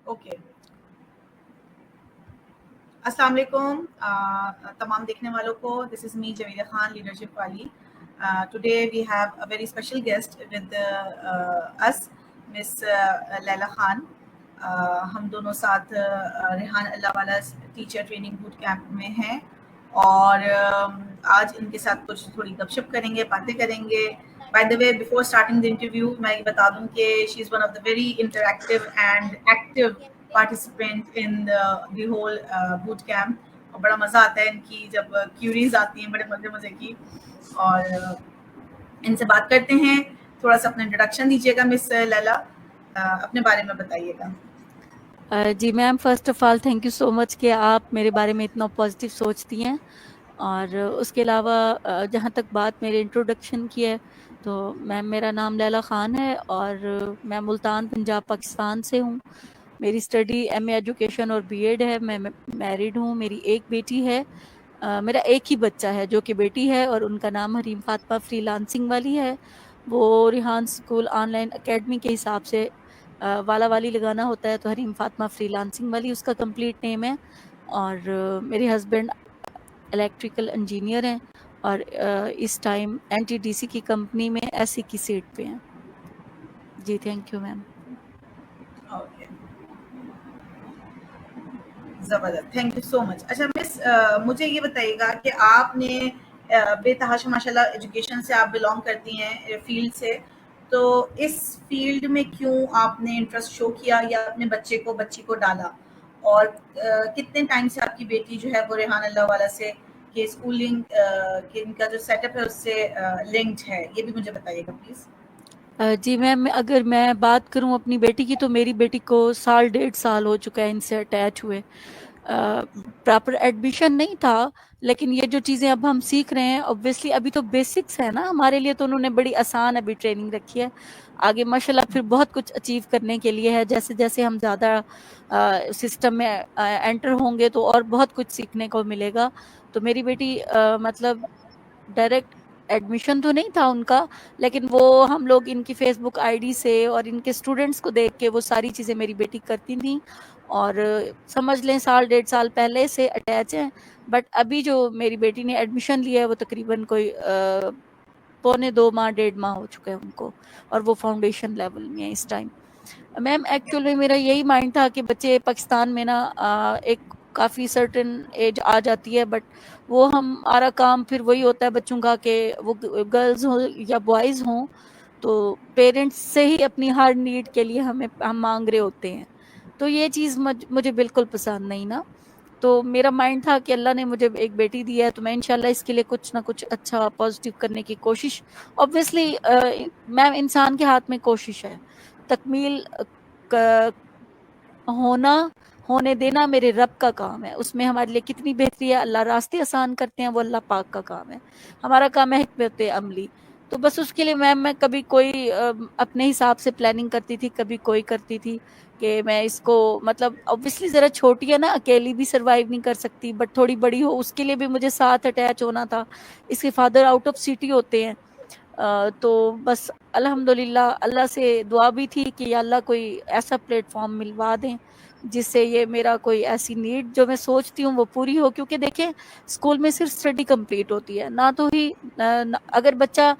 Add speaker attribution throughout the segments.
Speaker 1: Okay. السلام علیکم تمام دیکھنے والوں کو. This is me Javeda Khan, leadership والی. Today we have a very special guest with us, miss Laila Khan. ہم دونوں ساتھ ریحان اللہ والا ٹیچر ٹریننگ بوٹ کیمپ میں ہیں, اور آج ان کے ساتھ کچھ تھوڑی گپ شپ کریں گے, باتیں کریں گے. By the way, before starting the interview میں یہ بتا دوں کہ she is one of the very interactive and active participant in the whole boot camp. اور بڑا مزہ آتا ہے ان کی جب کیوریز آتی ہیں, بڑے مزے کی. اور ان سے بات کرتے ہیں. تھوڑا سا اپنا انٹروڈکشن دیجیے گا مس لیلا, اپنے بارے میں بتائیے گا.
Speaker 2: جی ma'am, first of all thank you so much کہ آپ میرے بارے میں اتنا پازیٹیو سوچتی ہیں. اور اس کے علاوہ جہاں تک بات میرے انٹروڈکشن کی ہے, تو میم میرا نام لیلا خان ہے اور میں ملتان پنجاب پاکستان سے ہوں. میری اسٹڈی ایم اے ایجوکیشن اور بی ایڈ ہے. میں میرڈ ہوں, میری ایک بیٹی ہے. میرا ایک ہی بچہ ہے جو کہ بیٹی ہے, اور ان کا نام حریم فاطمہ فری لانسنگ والی ہے. وہ Rehan school on line academy کے حساب سے والا والی لگانا ہوتا ہے, تو حریم فاطمہ فری لانسنگ والی اس کا کمپلیٹ نیم ہے. اور میرے ہسبینڈ الیکٹریکل انجینئر ہیں, اور اس time N T D C کی کمپنی میں ایس سی کی سیٹ پہ ہیں. جی تھینک یو میم.
Speaker 1: اوکے, زبردست, تھینک یو سو مچ. اچھا مس, مجھے یہ بتائیے گا کہ آپ نے بے تحاشا ماشاء اللہ ایجوکیشن سے آپ بلانگ کرتی ہیں, فیلڈ سے, تو اس فیلڈ میں کیوں آپ نے انٹرسٹ شو کیا یا اپنے بچی کو ڈالا, اور کتنے ٹائم سے آپ کی بیٹی جو ہے وہ ریحان اللہ والا سے کہ اسکولنگ کہ ان کا جو سیٹ اپ ہے اس سے لنکڈ ہے, یہ بھی مجھے بتائیے گا پلیز.
Speaker 2: جی میم, اگر میں بات کروں اپنی بیٹی کی, تو میری بیٹی کو 1.5 سال ہو چکا ہے ان سے اٹیچ ہوئے. پراپر ایڈمیشن نہیں تھا, لیکن یہ جو چیزیں اب ہم سیکھ رہے ہیں اوبویسلی ابھی تو بیسکس ہے نا ہمارے لیے, تو انہوں نے بڑی آسان ابھی ٹریننگ رکھی ہے. آگے ماشاءاللہ پھر بہت کچھ اچیو کرنے کے لیے ہے. جیسے جیسے ہم زیادہ سسٹم میں انٹر ہوں گے تو اور بہت کچھ سیکھنے کو ملے گا. تو میری بیٹی مطلب ڈائریکٹ ایڈمیشن تو نہیں تھا ان کا, لیکن وہ ہم لوگ ان کی فیس بک آئی ڈی سے اور ان کے اسٹوڈینٹس کو دیکھ کے وہ ساری چیزیں میری بیٹی کرتی تھیں. اور سمجھ لیں 1.5 سال پہلے سے اٹیچ ہیں. بٹ ابھی جو میری بیٹی نے ایڈمیشن لیا ہے وہ تقریباً کوئی 1.25 ماہ 1.5 ماہ ہو چکے ہیں ان کو, اور وہ فاؤنڈیشن لیول میں ہے اس ٹائم. میم ایکچوئل میں میرا یہی مائنڈ تھا کہ بچے پاکستان میں نا ایک کافی سرٹن ایج آ جاتی ہے, بٹ وہ ہمارا کام پھر وہی ہوتا ہے بچوں کا کہ وہ گرلز ہوں یا بوائز ہوں, تو پیرنٹس سے ہی اپنی ہر نیڈ کے لیے ہم مانگ رہے ہوتے ہیں. تو یہ چیز مجھے بالکل پسند نہیں نا. تو میرا مائنڈ تھا کہ اللہ نے مجھے ایک بیٹی دی ہے, تو میں انشاءاللہ اس کے لیے کچھ نہ کچھ اچھا پازیٹیو کرنے کی کوشش. obviously میم انسان کے ہاتھ میں کوشش ہے, تکمیل ہونے دینا میرے رب کا کام ہے. اس میں ہمارے لیے کتنی بہتری ہے, اللہ راستے آسان کرتے ہیں, وہ اللہ پاک کا کام ہے. ہمارا کام ہے حکمت عملی. تو بس اس کے لیے میم میں کبھی کوئی اپنے حساب سے پلاننگ کرتی تھی, کبھی کوئی کرتی تھی کہ میں اس کو مطلب obviously ذرا چھوٹی ہے نا, اکیلی بھی سروائیو نہیں کر سکتی, بٹ تھوڑی بڑی ہو اس کے لیے بھی مجھے ساتھ اٹیچ ہونا تھا. اس کے فادر آؤٹ آف سٹی ہوتے ہیں, تو بس الحمدللہ اللہ سے دعا بھی تھی کہ یا اللہ کوئی ایسا پلیٹ فارم ملوا دیں جس سے یہ میرا کوئی ایسی نیڈ جو میں سوچتی ہوں وہ پوری ہو. کیونکہ دیکھیں اسکول میں صرف اسٹڈی کمپلیٹ ہوتی ہے نہ, تو ہی اگر بچہ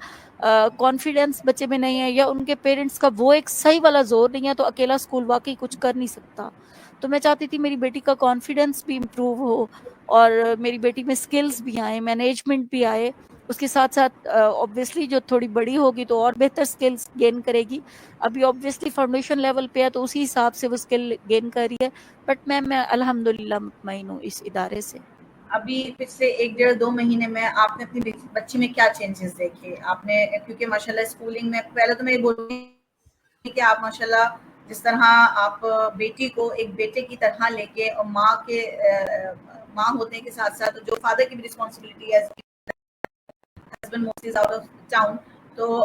Speaker 2: کانفیڈینس بچے میں نہیں ہے یا ان کے پیرنٹس کا وہ ایک صحیح والا زور نہیں ہے, تو اکیلا اسکول واقعی کچھ کر نہیں سکتا. تو میں چاہتی تھی میری بیٹی کا کانفیڈینس بھی امپروو ہو, اور میری بیٹی میں اسکلز بھی آئے, مینجمنٹ بھی آئے. اس کے ساتھ ساتھ obviously جو تھوڑی بڑی ہوگی تو اور بہتر اسکلز گین کرے گی. ابھی obviously فاؤنڈیشن لیول پہ ہے, تو اسی حساب سے وہ اسکل گین کر رہی ہے. بٹ میں الحمدللہ مطمئن ہوں اس ادارے سے.
Speaker 1: ابھی پچھلے 1.5-2 مہینے میں آپ نے اپنی بچی میں کیا چینجز دیکھے آپ نے, کیونکہ ماشاءاللہ اسکولنگ میں پہلے تو میں یہ بولوں گی کہ آپ ماشاءاللہ جس طرح آپ بیٹی کو ایک بیٹے کی طرح لے کے, اور ماں ہونے کے ساتھ ساتھ جو فادر کی بھی رسپانسبلٹی ہے, husband mostly out of town, تو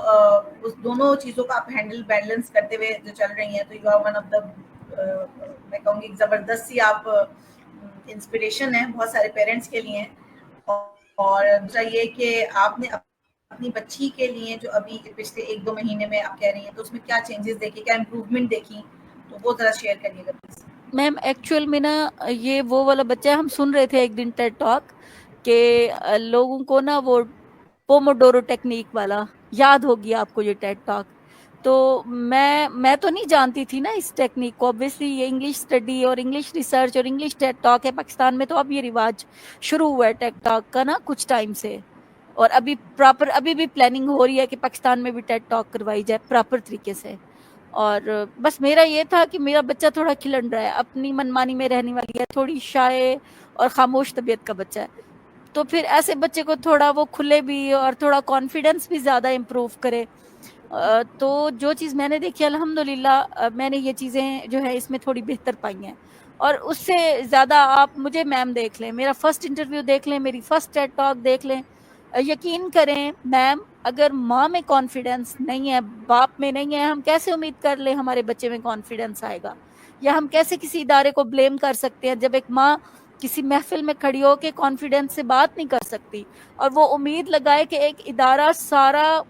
Speaker 1: اس دونوں چیزوں کا آپ ہینڈل بیلنس کرتے ہوئے جو چل رہی ہیں, تو you are one of the میں کہوں گی زبردست سی آپ انسپریشن ہے بہت سارے پیرنٹس کے لیے. اور دوسرا یہ کہ آپ نے اپنی بچی کے لیے جو ابھی پچھلے 1-2 مہینے میں آپ کہہ رہی ہیں, تو اس میں کیا چینجز دیکھی, کیا امپروومنٹ دیکھی, تو وہ ذرا شیئر کریے گا پلیز.
Speaker 2: میم ایکچوئل میں نا یہ وہ والا بچہ ہے، ہم سن رہے تھے ایک دن ٹیڈ ٹاک کہ لوگوں کو نا وہ پوموڈورو ٹیکنیک والا یاد ہوگی آپ کو یہ ٹیڈ ٹاک. تو میں تو نہیں جانتی تھی نا اس ٹیکنیک کو. obviously یہ انگلش اسٹڈی اور انگلش ریسرچ اور انگلش ٹیڈ ٹاک ہے پاکستان میں، تو اب یہ رواج شروع ہوا ہے ٹیڈ ٹاک کا نا کچھ ٹائم سے. اور ابھی بھی پلاننگ ہو رہی ہے کہ پاکستان میں بھی ٹیڈ ٹاک کروائی جائے پراپر طریقے سے. اور بس میرا یہ تھا کہ میرا بچہ تھوڑا کھلن رہا ہے، اپنی منمانی میں رہنے والی ہے، تھوڑی شائع اور خاموش طبیعت کا بچہ ہے. تو پھر ایسے بچے کو تھوڑا وہ کھلے بھی اور تھوڑا کانفیڈنس بھی زیادہ امپروو کرے. تو جو چیز میں نے دیکھی الحمدللہ میں نے یہ چیزیں جو ہے اس میں تھوڑی بہتر پائی ہیں. اور اس سے زیادہ آپ مجھے میم دیکھ لیں، میرا فرسٹ انٹرویو دیکھ لیں، میری فرسٹ ٹیڈ ٹاک دیکھ لیں، یقین کریں میم اگر ماں میں کانفیڈنس نہیں ہے، باپ میں نہیں ہے، ہم کیسے امید کر لیں ہمارے بچے میں کانفیڈنس آئے گا؟ یا ہم کیسے کسی ادارے کو بلیم کر سکتے ہیں جب ایک ماں کسی محفل میں کھڑی ہو کے کانفیڈنس سے بات نہیں کر سکتی اور وہ امید لگائے کہ ایک ادارہ سارا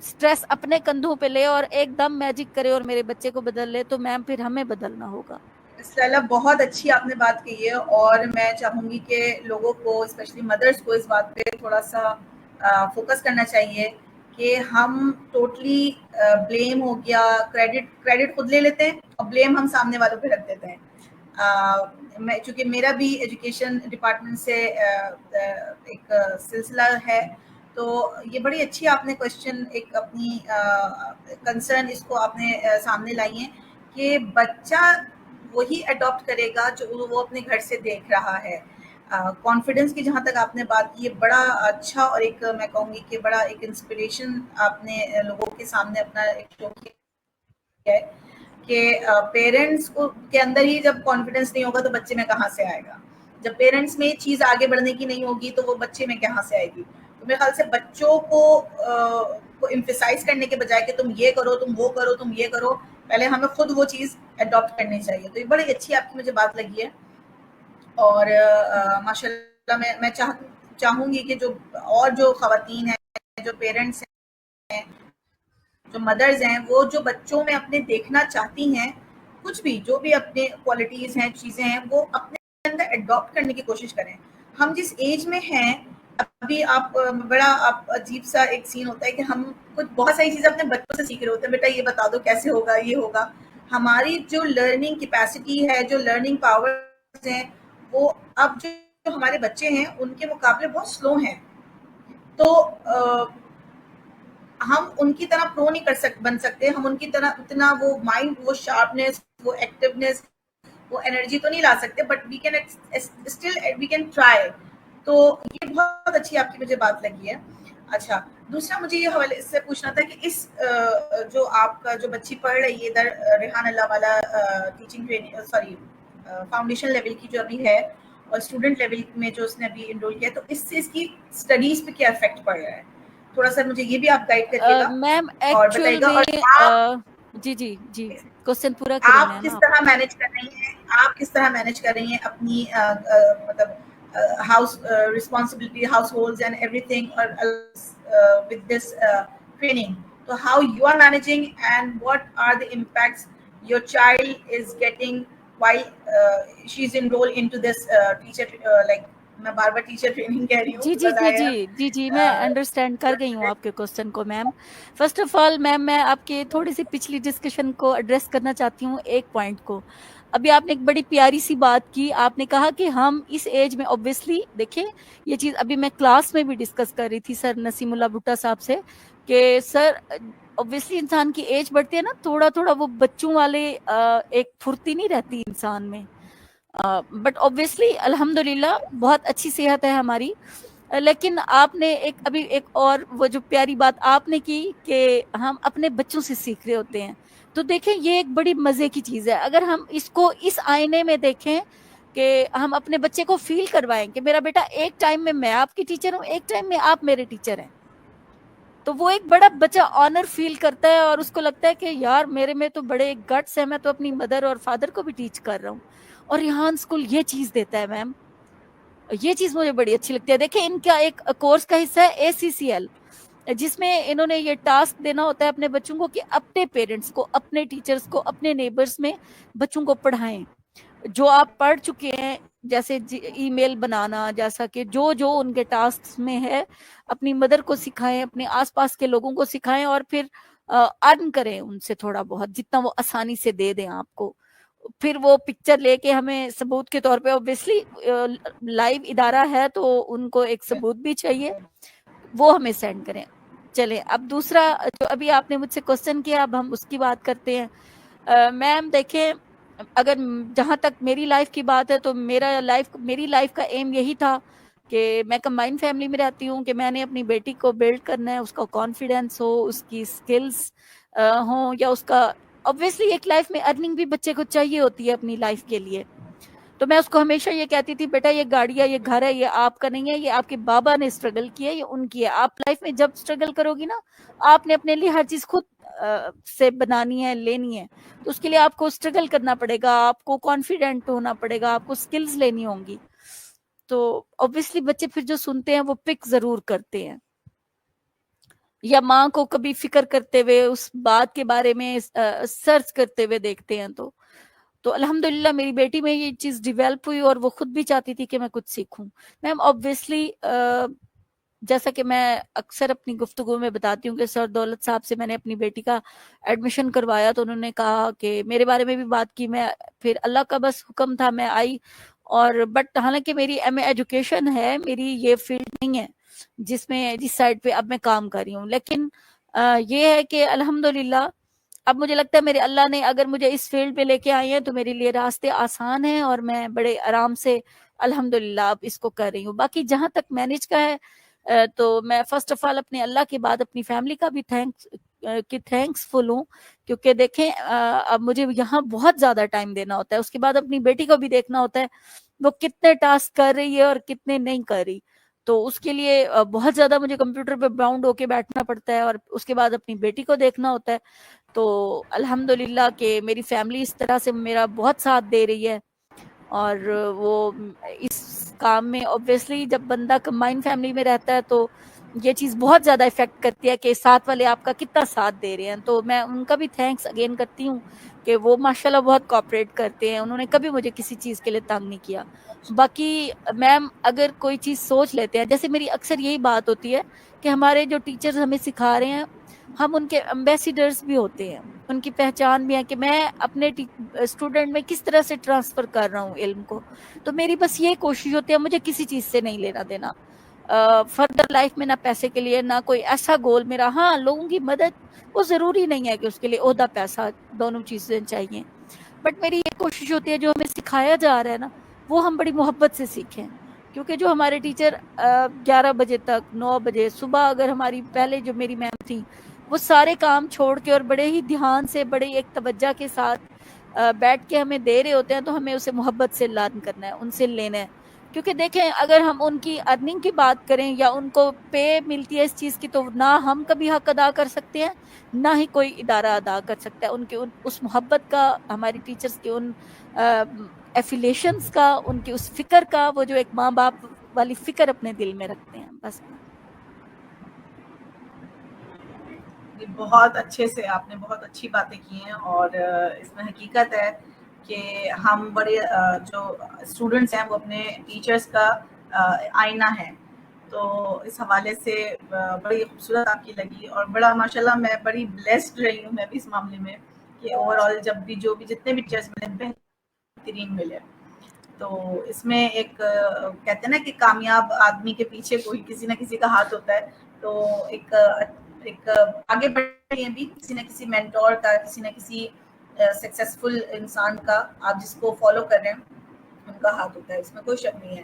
Speaker 2: سٹریس اپنے کندھوں پہ لے اور ایک دم میجک کرے اور میرے بچے کو بدل لے؟ تو میم پھر ہمیں بدلنا ہوگا.
Speaker 1: اسٹیلا بہت اچھی آپ نے بات کی ہے، اور میں چاہوں گی کہ لوگوں کو اسپیشلی مدرس کو اس بات پہ تھوڑا سا فوکس کرنا چاہیے کہ ہم ٹوٹلی بلیم ہو گیا، کریڈٹ خود لے لیتے ہیں اور بلیم ہم سامنے والوں پہ رکھ دیتے ہیں. چونکہ میرا بھی ایجوکیشن ڈپارٹمنٹ سے ایک سلسلہ ہے، تو یہ بڑی اچھی آپ نے کوشچن ایک اپنی کنسرن اس کو آپ نے سامنے لائی ہیں کہ بچہ وہی اڈاپٹ کرے گا جو وہ اپنے گھر سے دیکھ رہا ہے. کانفیڈنس کی جہاں تک آپ نے بات کی ہے، بڑا اچھا اور ایک میں کہوں گی کہ بڑا ایک انسپریشن آپ نے لوگوں کے سامنے اپنا ایک شو کیا ہے کہ پیرنٹس کو کے اندر ہی جب کانفیڈنس نہیں ہوگا تو بچے میں کہاں سے آئے گا؟ جب پیرنٹس میں چیز آگے بڑھنے کی نہیں ہوگی تو وہ بچے میں کہاں سے آئے گی؟ تو میرے خیال سے بچوں کو ایمفیسائز کرنے کے بجائے کہ تم یہ کرو، تم وہ کرو، تم یہ کرو، پہلے ہمیں خود وہ چیز اڈاپٹ کرنی چاہیے. تو یہ بڑی اچھی آپ کی مجھے بات لگی ہے. اور ماشاء اللہ میں چاہوں گی کہ جو خواتین ہیں، جو پیرنٹس ہیں، جو مدرز ہیں، وہ جو بچوں میں اپنے دیکھنا چاہتی ہیں، کچھ بھی جو بھی اپنے کوالٹیز ہیں، چیزیں ہیں، وہ اپنے اندر اڈاپٹ کرنے کی کوشش کریں. ہم جس ایج میں ہیں ابھی، آپ بڑا عجیب سا ایک سین ہوتا ہے کہ ہم کچھ بہت ساری چیزیں اپنے بچوں سے سیکھ رہے ہوتے ہیں. بیٹا یہ بتا دو کیسے ہوگا، یہ ہوگا. ہماری جو لرننگ کیپیسٹی ہے، جو لرننگ پاورز ہیں، وہ اب جو ہمارے بچے ہیں ان کے مقابلے بہت سلو ہیں. تو ہم ان کی طرح پرو نہیں بن سکتے، ہم ان کی طرح اتنا وہ مائنڈ، وہ شارپنیس، وہ ایکٹیونیس، وہ انرجی تو نہیں لا سکتے، but we can still we can try. تو یہ بہت اچھی آپ کی مجھے بات لگی ہے. اچھا، دوسرا مجھے یہ حوالے سے پوچھنا تھا کہ اس جو آپ کا جو بچی پڑھ رہی ہے ادھر ریحان اللہ والا teaching training, sorry foundation level کی جو ابھی ہے اور اسٹوڈنٹ لیول میں جو اس نے ابھی انرول کیا، تو اس سے اس کی اسٹڈیز پہ کیا افیکٹ پڑ رہا ہے؟ تھوڑا سا مجھے یہ بھی آپ گائڈ کریے گا
Speaker 2: میم
Speaker 1: اور
Speaker 2: ایکچوئل
Speaker 1: بتائیے گا. اور
Speaker 2: میں جی کوشچن پورا کریں
Speaker 1: آپ
Speaker 2: میم.
Speaker 1: کس طرح مینج کر رہی ہیں، آپ کس طرح مینج کر رہی ہیں اپنی مطلب house responsibility, households and everything, or with this training? So how you are managing and what are the impacts your child is getting while she's enrolled into this teacher like میں بار بار teacher training کہہ رہی ہوں
Speaker 2: جی
Speaker 1: because I am
Speaker 2: میں understand کر گئی ہوں آپ کے کوشچن کو میم. فرسٹ آف آل میم میں آپ کے تھوڑی سی پچھلی ڈسکشن کو ایڈریس کرنا چاہتی ہوں ایک پوائنٹ کو. ابھی آپ نے ایک بڑی پیاری سی بات کی، آپ نے کہا کہ ہم اس ایج میں اوبویسلی دیکھیں یہ چیز ابھی میں کلاس میں بھی ڈسکس کر رہی تھی سر نسیم اللہ بھٹا صاحب سے کہ سر اوبویسلی انسان کی ایج بڑھتی ہے نا، تھوڑا تھوڑا وہ بچوں والے ایک پھرتی نہیں رہتی انسان میں. بٹ اوبویسلی الحمدللہ بہت اچھی صحت ہے ہماری. لیکن آپ نے ابھی ایک اور وہ جو پیاری بات آپ نے کی کہ ہم اپنے بچوں سے سیکھ رہے ہوتے ہیں، تو دیکھیں یہ ایک بڑی مزے کی چیز ہے. اگر ہم اس کو اس آئینے میں دیکھیں کہ ہم اپنے بچے کو فیل کروائیں کہ میرا بیٹا ایک ٹائم میں آپ کی ٹیچر ہوں، ایک ٹائم میں آپ میرے ٹیچر ہیں، تو وہ ایک بڑا بچہ آنر فیل کرتا ہے اور اس کو لگتا ہے کہ یار میرے میں تو بڑے گٹس ہیں، میں تو اپنی مدر اور فادر کو بھی ٹیچ کر رہا ہوں. اور ریحان اسکول یہ چیز دیتا ہے میم، یہ چیز مجھے بڑی اچھی لگتی ہے. دیکھیں ان کا ایک کورس کا حصہ ہے ACCL. جس میں انہوں نے یہ ٹاسک دینا ہوتا ہے اپنے بچوں کو کہ اپنے پیرنٹس کو، اپنے ٹیچرز کو، اپنے نیبرز میں بچوں کو پڑھائیں جو آپ پڑھ چکے ہیں، جیسے ای میل بنانا، جیسا کہ جو جو ان کے ٹاسک میں ہے اپنی مدر کو سکھائیں، اپنے آس پاس کے لوگوں کو سکھائیں، اور پھر ارن کریں ان سے تھوڑا بہت جتنا وہ آسانی سے دے دیں آپ کو. پھر وہ پکچر لے کے ہمیں ثبوت کے طور پہ، اوبیسلی لائیو ادارہ ہے تو ان کو ایک ثبوت بھی چاہیے، وہ ہمیں سینڈ کریں. چلیں اب دوسرا جو ابھی آپ نے مجھ سے کوسچن کیا، اب ہم اس کی بات کرتے ہیں. میم دیکھیں، اگر جہاں تک میری لائف کی بات ہے تو میری لائف کا ایم یہی تھا کہ میں کمبائن فیملی میں رہتی ہوں، کہ میں نے اپنی بیٹی کو بلڈ کرنا ہے، اس کا کانفیڈینس ہو، اس کی سکلز ہوں، یا اس کا obviously ایک لائف میں ارننگ بھی بچے کو چاہیے ہوتی ہے اپنی لائف کے لیے. تو میں اس کو ہمیشہ یہ کہتی تھی، بیٹا یہ گاڑی ہے، یہ گھر ہے، یہ آپ کا نہیں ہے، یہ آپ کے بابا نے اسٹرگل کیا ہے، یہ ان کی ہے. آپ لائف میں جب اسٹرگل کرو گی نا، آپ نے اپنے لیے ہر چیز خود سے بنانی ہے، لینی ہے. تو اس کے لیے آپ کو اسٹرگل کرنا پڑے گا، آپ کو کانفیڈنٹ ہونا پڑے گا، آپ کو سکلز لینی ہوں گی. تو obviously بچے پھر جو سنتے ہیں وہ پک ضرور کرتے ہیں، یا ماں کو کبھی فکر کرتے ہوئے اس بات کے بارے میں سرچ کرتے ہوئے دیکھتے ہیں. تو الحمدللہ میری بیٹی میں یہ چیز ڈیولپ ہوئی، اور وہ خود بھی چاہتی تھی کہ میں کچھ سیکھوں. میم obviously جیسا کہ میں اکثر اپنی گفتگو میں بتاتی ہوں کہ سر دولت صاحب سے میں نے اپنی بیٹی کا ایڈمیشن کروایا تو انہوں نے کہا کہ میرے بارے میں بھی بات کی. میں پھر اللہ کا بس حکم تھا، میں آئی. اور بٹ حالانکہ میری ایم اے ایجوکیشن ہے، میری یہ فیلڈ نہیں ہے جس سائڈ پہ اب میں کام کر رہی ہوں، لیکن یہ ہے کہ الحمدللہ اب مجھے لگتا ہے میرے اللہ نے اگر مجھے اس فیلڈ پہ لے کے آئے ہیں تو میرے لیے راستے آسان ہیں، اور میں بڑے آرام سے الحمدللہ اب اس کو کر رہی ہوں. باقی جہاں تک مینج کا ہے تو میں فرسٹ آف آل اپنے اللہ کے بعد اپنی فیملی کا بھی تھینکس فل ہوں، کیونکہ دیکھیں اب مجھے یہاں بہت زیادہ ٹائم دینا ہوتا ہے. اس کے بعد اپنی بیٹی کو بھی دیکھنا ہوتا ہے وہ کتنے ٹاسک کر رہی ہے اور کتنے نہیں کر رہی. تو اس کے لیے بہت زیادہ مجھے کمپیوٹر پہ باؤنڈ ہو کے بیٹھنا پڑتا ہے، اور اس کے بعد اپنی بیٹی کو دیکھنا ہوتا ہے. تو الحمدللہ کہ میری فیملی اس طرح سے میرا بہت ساتھ دے رہی ہے. اور وہ اس کام میں obviously جب بندہ کمبائن فیملی میں رہتا ہے تو یہ چیز بہت زیادہ افیکٹ کرتی ہے کہ ساتھ والے آپ کا کتنا ساتھ دے رہے ہیں. تو میں ان کا بھی تھینکس اگین کرتی ہوں کہ وہ ماشاءاللہ بہت کوآپریٹ کرتے ہیں، انہوں نے کبھی مجھے کسی چیز کے لیے تنگ نہیں کیا. باقی میم اگر کوئی چیز سوچ لیتے ہیں، جیسے میری اکثر یہی بات ہوتی ہے کہ ہمارے جو ٹیچرز ہمیں سکھا رہے ہیں، ہم ان کے ایمبیسیڈرز بھی ہوتے ہیں، ان کی پہچان بھی ہے کہ میں اپنے اسٹوڈنٹ میں کس طرح سے ٹرانسفر کر رہا ہوں علم کو. تو میری بس یہ کوشش ہوتی ہے، مجھے کسی چیز سے نہیں لینا دینا فردر لائف میں، نہ پیسے کے لیے، نہ کوئی ایسا گول میرا. ہاں لوگوں کی مدد وہ ضروری نہیں ہے کہ اس کے لیے عہدہ پیسہ دونوں چیزیں چاہیے، بٹ میری یہ کوشش ہوتی ہے جو ہمیں سکھایا جا رہا ہے نا وہ ہم بڑی محبت سے سیکھیں. کیونکہ جو ہمارے ٹیچر 11 بجے تک 9 بجے صبح، اگر ہماری پہلے جو میری میم تھی وہ سارے کام چھوڑ کے اور بڑے ہی دھیان سے، بڑے ایک توجہ کے ساتھ بیٹھ کے ہمیں دے رہے ہوتے ہیں، تو ہمیں اسے محبت سے لرن کرنا ہے، ان سے لینا ہے. کیونکہ دیکھیں اگر ہم ان کی ارننگ کی بات کریں یا ان کو پے ملتی ہے اس چیز کی، تو نہ ہم کبھی حق ادا کر سکتے ہیں، نہ ہی کوئی ادارہ ادا کر سکتا ہے ان کے اس محبت کا، ہماری ٹیچرز کے ان ایفیلیشنز کا، ان کی اس فکر کا، وہ جو ایک ماں باپ والی فکر اپنے دل میں رکھتے ہیں. بس
Speaker 1: بہت اچھے سے آپ نے بہت اچھی باتیں کی ہیں، اور اس میں حقیقت ہے کہ ہم بڑے جو اسٹوڈنٹس ہیں وہ اپنے ٹیچرز کا آئینہ ہیں. تو اس حوالے سے بڑی خوبصورت آپ کی لگی، اور بڑا ماشاءاللہ میں بڑی بلیسڈ رہی ہوں میں بھی اس معاملے میں کہ اوور آل جب بھی جتنے بھی ٹیچرز ملے بہترین ملے. تو اس میں ایک کہتے ہیں نا کہ کامیاب آدمی کے پیچھے کوئی کسی نہ کسی کا ہاتھ ہوتا ہے. تو ایک آگے بڑھے بھی کسی نہ کسی مینٹور کا، کسی نہ کسی سکسیسفل انسان کا، آپ جس کو فالو کر رہے ہیں ان کا ہاتھ ہوتا ہے، اس میں کوئی شک نہیں ہے.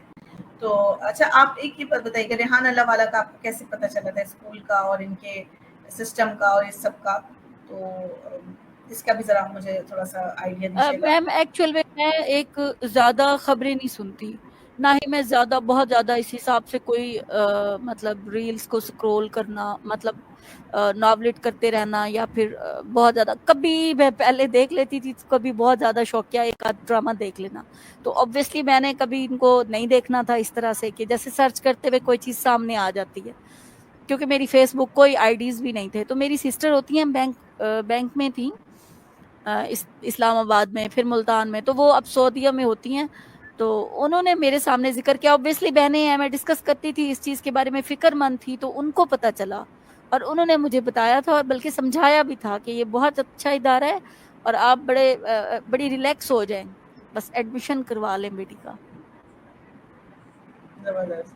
Speaker 1: تو اچھا آپ ایک یہ بتائیے کہ ریحان اللہ والا کا آپ کو کیسے پتہ چلا تھا اسکول کا اور ان کے سسٹم کا اور اس سب کا؟ تو اس کا بھی ذرا مجھے تھوڑا سا آئیڈیا دیجیے گا.
Speaker 2: میم ایکچوئل میں ایک زیادہ خبریں نہیں سنتی، نہ ہی میں بہت زیادہ اس حساب سے کوئی مطلب ریلز کو سکرول کرنا، مطلب ناولٹ کرتے رہنا، یا پھر بہت زیادہ کبھی میں پہلے دیکھ لیتی تھی، کبھی بہت زیادہ شوقیہ ایک آدھ ڈرامہ دیکھ لینا. تو obviously میں نے کبھی ان کو نہیں دیکھنا تھا اس طرح سے کہ جیسے سرچ کرتے ہوئے کوئی چیز سامنے آ جاتی ہے. کیونکہ میری فیس بک کوئی آئی ڈیز بھی نہیں تھے. تو میری سسٹر ہوتی ہیں بینک میں تھیں اسلام آباد میں, پھر ملتان میں, تو وہ اب سعودیہ میں ہوتی ہیں. تو انہوں نے میرے سامنے ذکر کیا, اوبیسلی بہنیں ہیں, میں ڈسکس کرتی تھی اس چیز کے بارے میں, فکر مند تھی, تو ان کو پتہ چلا اور انہوں نے مجھے بتایا تھا اور بلکہ سمجھایا بھی تھا کہ یہ بہت اچھا ادارہ ہے اور آپ بڑی ریلیکس ہو جائیں, بس ایڈمیشن کروا لیں بیٹی کا.
Speaker 1: زبردست.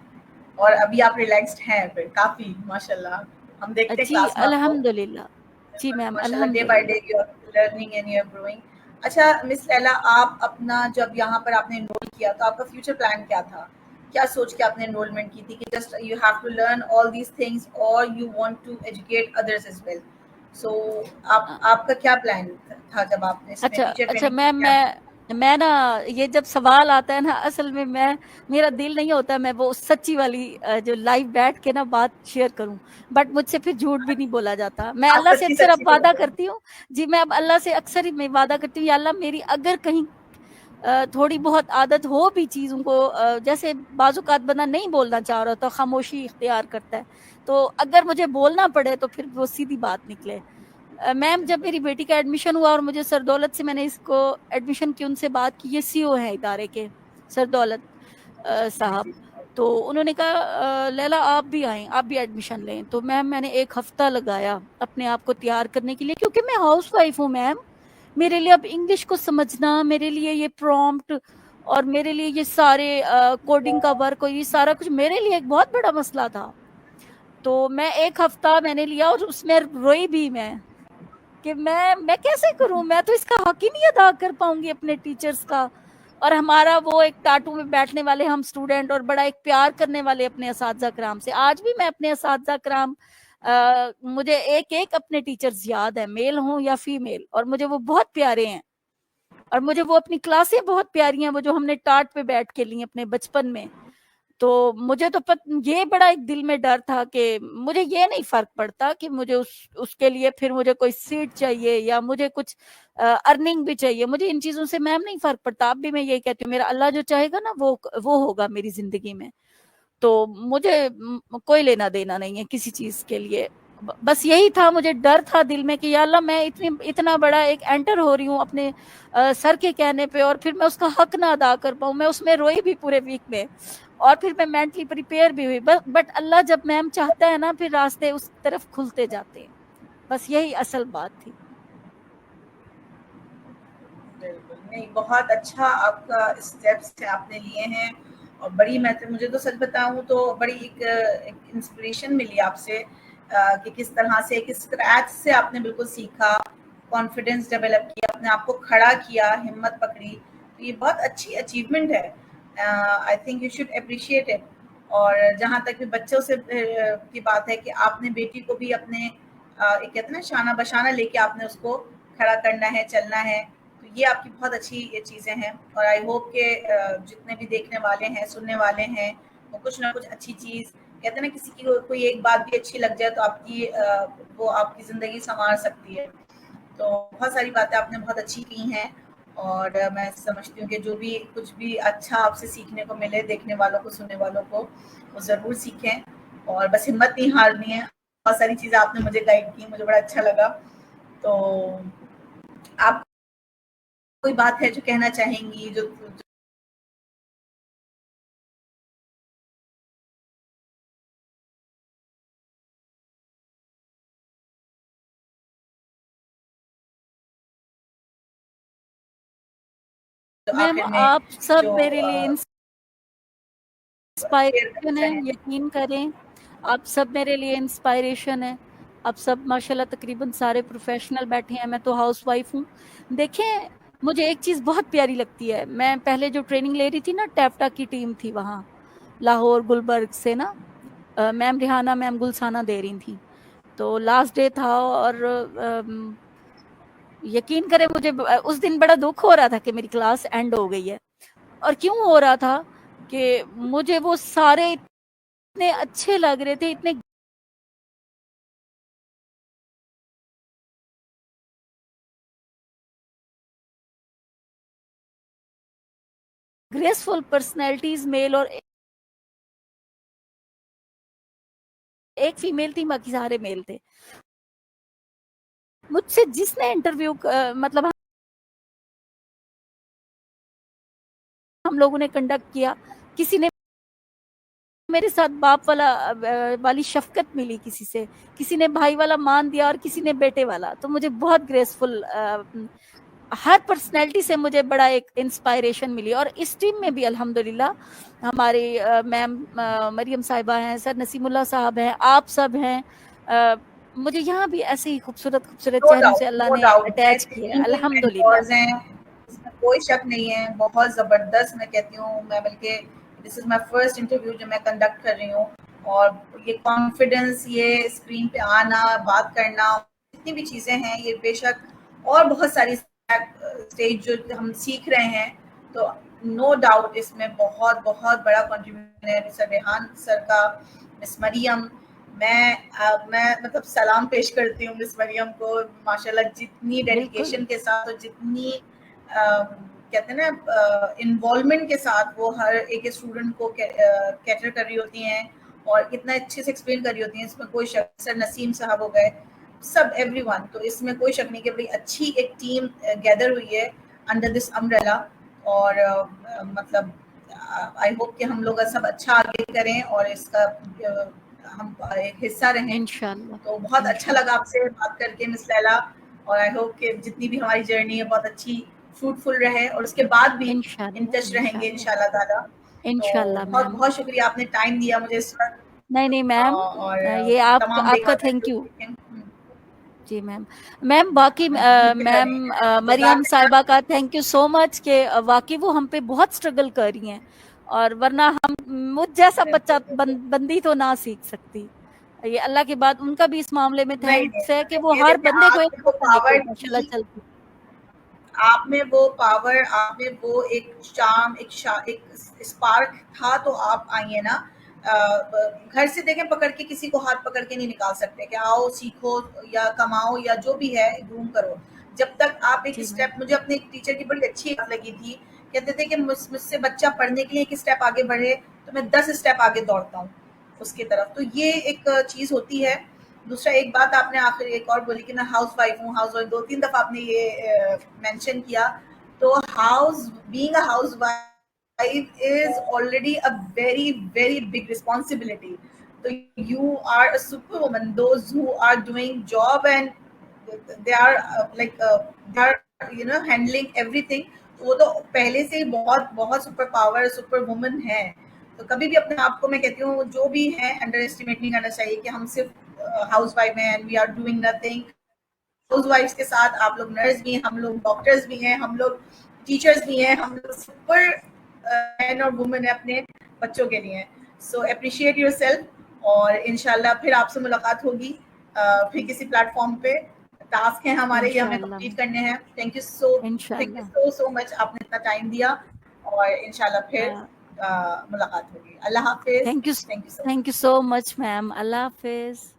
Speaker 1: اور ابھی آپ ریلیکسڈ ہیں پھر کافی ماشاءاللہ, ہم دیکھتے ہیں
Speaker 2: جی
Speaker 1: کلاس میں آپ کو
Speaker 2: الحمدللہ. جی میم
Speaker 1: ماشاءاللہ ڈے بائی
Speaker 2: الحمدللہ.
Speaker 1: Day you are learning and you are growing. اچھا مس لیلا, آپ اپنا جب یہاں پر آپ نے انرول کیا تو آپ کا فیوچر پلان کیا تھا, کیا سوچ کے آپ نے انرولمنٹ کی تھی کہ just you have to learn all these things اور you want to educate others as well? So آپ کا کیا پلان تھا جب آپ نے اس میں ٹیچر
Speaker 2: اچھا
Speaker 1: ٹریننگ
Speaker 2: میم,
Speaker 1: کیا؟
Speaker 2: میں نا, یہ جب سوال آتا ہے نا, اصل میں میرا دل نہیں ہوتا میں وہ سچی والی جو لائیو بیٹھ کے نا بات شیئر کروں, بٹ مجھ سے پھر جھوٹ بھی نہیں بولا جاتا. میں
Speaker 1: آپ
Speaker 2: اللہ سے
Speaker 1: سچی
Speaker 2: اکثر اب
Speaker 1: سچی
Speaker 2: وعدہ
Speaker 1: بولتے ہیں.
Speaker 2: کرتی ہوں. جی میں اب اللہ سے اکثر ہی میں وعدہ کرتی ہوں, یا اللہ میری اگر کہیں تھوڑی بہت عادت ہو بھی چیزوں کو, جیسے بعض اوقات بندہ نہیں بولنا چاہ رہا تو خاموشی اختیار کرتا ہے, تو اگر مجھے بولنا پڑے تو پھر وہ سیدھی بات نکلے. میم جب میری بیٹی کا ایڈمیشن ہوا اور مجھے سر دولت سے میں نے اس کو ایڈمیشن کی ان سے بات کی, یہ سی او ہیں ادارے کے سر دولت
Speaker 1: جی
Speaker 2: صاحب,
Speaker 1: جی
Speaker 2: تو انہوں نے کہا لیلا آپ بھی آئیں, آپ بھی ایڈمیشن لیں. تو میم میں نے ایک ہفتہ لگایا اپنے آپ کو تیار کرنے کے لیے, کیونکہ میں ہاؤس وائف ہوں میم. میرے لیے اب انگلش کو سمجھنا, میرے لیے یہ پرومپٹ اور میرے لیے یہ سارے کوڈنگ کا ورک اور یہ سارا کچھ میرے لیے ایک بہت بڑا مسئلہ تھا. تو میں ایک ہفتہ میں نے لیا اور اس میں روئی بھی میں کہ میں کیسے کروں, میں تو اس کا حق ہی نہیں ادا کر پاؤں گی اپنے ٹیچرز کا. اور ہمارا وہ ایک ٹاٹو میں بیٹھنے والے ہم اسٹوڈنٹ اور بڑا ایک پیار کرنے والے اپنے اساتذہ کرام سے, آج بھی میں اپنے اساتذہ کرام مجھے ایک ایک اپنے ٹیچرز یاد ہیں, میل ہوں یا فیمیل, اور مجھے وہ بہت پیارے ہیں. اور مجھے وہ اپنی کلاسیں بہت پیاری ہیں, وہ جو ہم نے ٹاٹ پہ بیٹھ کے لی اپنے بچپن میں. تو مجھے تو یہ بڑا ایک دل میں ڈر تھا کہ مجھے یہ نہیں فرق پڑتا کہ مجھے اس کے لیے پھر مجھے کوئی سیٹ چاہیے یا مجھے کچھ ارننگ بھی چاہیے, مجھے ان چیزوں سے میم نہیں فرق پڑتا. اب بھی میں یہ کہتی ہوں میرا اللہ جو چاہے گا نا وہ ہوگا میری زندگی میں. تو مجھے کوئی لینا دینا نہیں ہے کسی چیز کے لیے, بس یہی تھا, مجھے ڈر تھا دل میں کہ یا اللہ میں اتنا بڑا ایک انٹر ہو رہی ہوں اپنے سر کے کہنے پہ اور پھر میں اس کا حق نہ ادا کر پاؤں. میں اس میں روئی بھی پورے ویک میں, اور پھر میں مینٹلی پریپیئر بھی ہوئی, بٹ اللہ جب میم چاہتا ہے نا پھر راستے اس طرف کھلتے جاتے ہیں. بس یہی اصل بات تھی.
Speaker 1: بالکل نہیں, بہت اچھا آپ کا اسٹیپس آپ نے لیے ہیں, اور بڑی مجھے تو سچ بتاؤں تو بڑی ایک انسپریشن ملی آپ سے کہ کس طرح سے ایک اسکریچ سے آپ نے بالکل سیکھا, کانفیڈینس ڈیولپ کیا, اپنے آپ کو کھڑا کیا, ہمت پکڑی. تو یہ بہت اچھی اچیومنٹ ہے, I think you should appreciate it. اور جہاں تک بھی بچوں سے کی بات ہے کہ آپ نے بیٹی کو بھی اپنے ایک کہتے ہیں نا شانہ بشانہ لے کے آپ نے اس کو کھڑا کرنا ہے, چلنا ہے. تو یہ آپ کی بہت اچھی چیزیں ہیں, اور آئی ہوپ کہ جتنے بھی دیکھنے والے ہیں, سننے والے ہیں, وہ کچھ نہ کچھ اچھی چیز, کہتے ہیں نا کسی کی کوئی ایک بات بھی اچھی لگ جائے تو آپ کی وہ آپ کی زندگی سنوار سکتی ہے. تو بہت ساری باتیں آپ نے بہت اچھی کی ہیں, اور میں سمجھتی ہوں کہ جو بھی کچھ بھی اچھا آپ سے سیکھنے کو ملے, دیکھنے والوں کو, سننے والوں کو, وہ ضرور سیکھیں, اور بس ہمت نہیں ہارنی ہے. بہت ساری چیزیں آپ نے مجھے گائیڈ کی, مجھے بڑا اچھا لگا. تو آپ کوئی بات ہے جو کہنا چاہیں گی, جو
Speaker 2: میم
Speaker 1: آخر میں
Speaker 2: آپ سب
Speaker 1: جو
Speaker 2: میرے لیے
Speaker 1: شیئر کرنا
Speaker 2: انسپائریشن ہے,
Speaker 1: چاہیں؟
Speaker 2: یقین کریں آپ سب میرے لیے انسپائریشن ہے. آپ سب ماشاءاللہ تقریباً سارے پروفیشنل بیٹھے ہیں, میں تو ہاؤس وائف ہوں. دیکھیں مجھے ایک چیز بہت پیاری لگتی ہے, میں پہلے جو ٹریننگ لے رہی تھی نا, ٹیپٹا کی ٹیم تھی وہاں لاہور گلبرگ سے نا, میم ریحانہ میم گلسانہ دے رہی تھیں. تو لاسٹ ڈے تھا اور یقین کریں مجھے اس دن بڑا دکھ ہو رہا تھا کہ میری کلاس اینڈ ہو گئی ہے. اور کیوں ہو رہا تھا کہ مجھے وہ سارے اتنے اچھے لگ رہے تھے, اتنے گریسفل پرسنالٹیز, میل اور ایک فیمیل تھی باقی سارے میل تھے. مجھ سے جس نے انٹرویو مطلب ہم لوگوں نے کنڈکٹ کیا, کسی نے میرے ساتھ باپ والی شفقت ملی, کسی نے بھائی والا مان دیا, اور کسی نے بیٹے والا. تو مجھے بہت گریسفل ہر پرسنالٹی سے مجھے بڑا ایک انسپائریشن ملی. اور اس ٹیم میں بھی الحمدللہ ہماری میم مریم صاحبہ ہیں, سر نسیم اللہ صاحب ہیں, آپ سب ہیں. مجھے یہاں بھی ایسے ہی خوبصورت
Speaker 1: نو
Speaker 2: چہروں سے
Speaker 1: ڈاؤٹ
Speaker 2: اللہ
Speaker 1: نو
Speaker 2: نے
Speaker 1: ڈاؤٹ
Speaker 2: اٹیچ کیا ہے,
Speaker 1: ٹیم
Speaker 2: الحمدللہ.
Speaker 1: مینٹورز ہیں, اس میں کوئی شک نہیں ہے, بہت زبردست. میں کہتی ہوں, میں بلکہ دس از مائی فرسٹ انٹرویو جو میں کنڈکٹ کر رہی ہوں, اور یہ کانفیڈنس, یہ اسکرین پہ آنا, بات کرنا, جتنی بھی چیزیں ہیں یہ بے شک, اور بہت ساری اسٹیج جو ہم سیکھ رہے ہیں. تو نو ڈاؤٹ اس میں بہت بہت بڑا کنٹریبیوشن ہے مسٹر ریحان سر کا, مس مریم. میں مطلب سلام پیش کرتی ہوں مس مریم کو, ماشاءاللہ جتنی
Speaker 2: بالکل
Speaker 1: ڈیڈیکیشن کے ساتھ اور جتنی کہتے ہیں نا انوالومنٹ کے ساتھ وہ ہر ایک اسٹوڈنٹ کو کیٹر کر رہی ہوتی ہیں, اور کتنا اچھے سے ایکسپلین کر رہی ہوتی ہیں. اس میں کوئی شک, سر نسیم صاحب ہو گئے, سب ایوری ون. تو اس میں کوئی شک نہیں کہ بڑی اچھی ایک ٹیم گیدر ہوئی ہے انڈر دس امبریلا. اور مطلب آئی ہوپ کہ ہم لوگ سب اچھا آگے کریں اور اس کا ہم ایک حصہ رہیں.
Speaker 2: انشاءاللہ
Speaker 1: تو بہت اچھا لگا آپ سے بات کر کے مس لیلا, اور آئی ہوپ کہ جتنی بھی ہماری جرنی ہے بہت اچھی فروٹفل رہے, اور اس کے بعد بھی ان
Speaker 2: انشاءاللہ
Speaker 1: ٹچ رہیں گے انشاءاللہ تعالیٰ. تو
Speaker 2: انشاءاللہ
Speaker 1: بہت
Speaker 2: میم.
Speaker 1: بہت شکریہ, آپ نے ٹائم دیا مجھے اس وقت,
Speaker 2: نہیں میم,
Speaker 1: اور
Speaker 2: یہ
Speaker 1: تمام
Speaker 2: آپ کا
Speaker 1: دیکھنے
Speaker 2: تھینک یو.
Speaker 1: والے
Speaker 2: جی میم باقی میم مریم
Speaker 1: جزاک
Speaker 2: صاحبہ کا تھینک یو سو مچ کہ واقعی وہ ہم پہ بہت اسٹرگل کر رہی ہیں, اور ورنہ ہم مجھ جیسا بچہ بندی تو نہ سیکھ سکتی. یہ اللہ کی بات, ان کا بھی اس معاملے میں
Speaker 1: نہیں
Speaker 2: تھینکس ہے کہ وہ
Speaker 1: یہ
Speaker 2: ہر
Speaker 1: دیکھیں,
Speaker 2: بندے کو
Speaker 1: آپ
Speaker 2: ایک
Speaker 1: میں وہ
Speaker 2: طرف سے لے کے
Speaker 1: پاور
Speaker 2: ماشاء
Speaker 1: تھی,
Speaker 2: اللہ چلتی.
Speaker 1: آپ میں وہ پاور, آپ میں وہ ایک شام, ایک اسپارک تھا, تو آپ آئی ہیں نا. گھر سے دیکھیں پکڑ کے کسی کو ہاتھ پکڑ کے نہیں نکال سکتے کہ آؤ سیکھو یا کماؤ یا جو بھی ہے گروم کرو. جب تک آپ ایک
Speaker 2: جی میم.
Speaker 1: اسٹیپ, مجھے اپنے ایک ٹیچر کی بڑی اچھی بات لگی تھی, کہتے تھے کہ مجھ سے بچہ پڑھنے کے لیے ایک اسٹیپ آگے بڑھے تو میں 10 اسٹیپ آگے دوڑتا ہوں اس کی طرف. تو یہ ایک چیز ہوتی ہے. دوسرا ایک بات آپ نے آخر ایک اور بولی کہ میں ہاؤس وائف ہوں, ہاؤس وائف 2-3 دفعہ آپ نے یہ مینشن کیا. تو being a housewife is already a very very big responsibility. So you are a superwoman. Those who are doing job and they are they are handling everything, وہ تو پہلے سے ہی بہت بہت سپر پاور, سپر وومن ہے. تو کبھی بھی اپنے آپ کو میں کہتی ہوں جو بھی ہے انڈر اسٹیمیٹ نہیں کرنا چاہیے کہ ہم صرف ہاؤس وائف ہیں and we are doing nothing. ہاؤس وائفس کے ساتھ آپ لوگ نرس بھی ہیں, ہم لوگ ڈاکٹرز بھی ہیں, ہم لوگ ٹیچرز بھی ہیں, ہم لوگ سپر مین اور وومن ہیں اپنے بچوں کے لیے. سو اپریشیٹ یور سیلف, اور انشاءاللہ پھر آپ سے ملاقات ہوگی پھر کسی پلیٹ فارم پہ. ٹاسک ہیں ہمارے, یہ ہمیں
Speaker 2: انشاءاللہ
Speaker 1: کمپلیٹ کرنے ہیں. تھینک یو
Speaker 2: انشاءاللہ.
Speaker 1: سو مچ, آپ نے اتنا ٹائم دیا, اور انشاءاللہ پھر ملاقات ہوگی. اللہ حافظ.
Speaker 2: Thank
Speaker 1: thank you so
Speaker 2: you so much ma'am. اللہ حافظ.